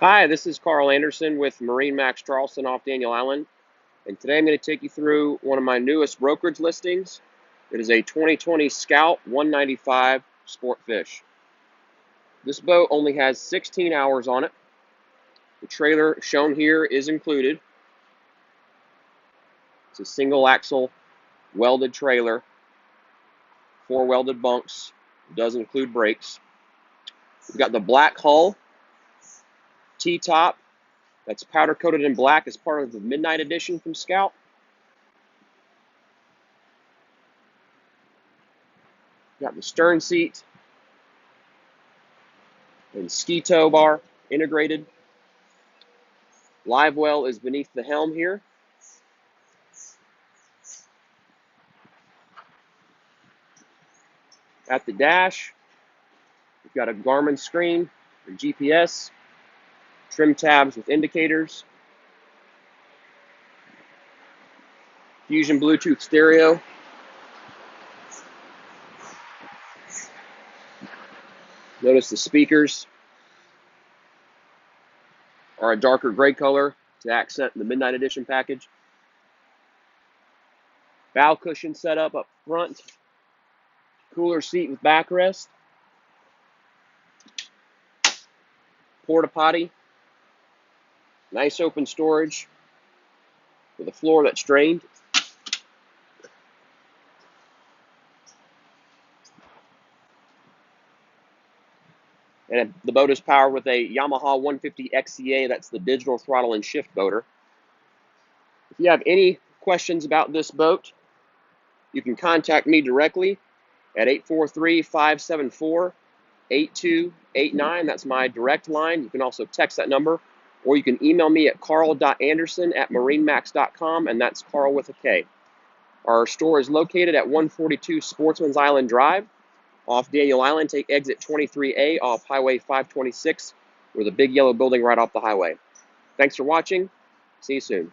Hi, this is Carl Anderson with MarineMax Charleston off Daniel Island, and today I'm going to take you through one of my newest brokerage listings. It is a 2020 Scout 195 Sport Fish. This boat only has 16 hours on it. The trailer shown here is included. It's a single axle welded trailer, 4 welded bunks. It does include brakes. We've got the black hull, T-top, that's powder coated in black as part of the Midnight Edition from Scout. Got the stern seat and ski tow bar integrated. Live well is beneath the helm here. At the dash, we've got a Garmin screen for GPS, trim tabs with indicators, Fusion Bluetooth stereo. Notice the speakers are a darker gray color to accent the Midnight Edition package. Bow cushion setup up front, cooler seat with backrest, porta potty, nice open storage with a floor that's drained. And the boat is powered with a Yamaha 150 XCA, that's the digital throttle and shift motor. If you have any questions about this boat, you can contact me directly at 843-574-8289. That's my direct line. You can also text that number, or you can email me at carl.anderson@marinemax.com, and that's Carl with a K. Our store is located at 142 Sportsman's Island Drive off Daniel Island. Take exit 23A off Highway 526, with a big yellow building right off the highway. Thanks for watching. See you soon.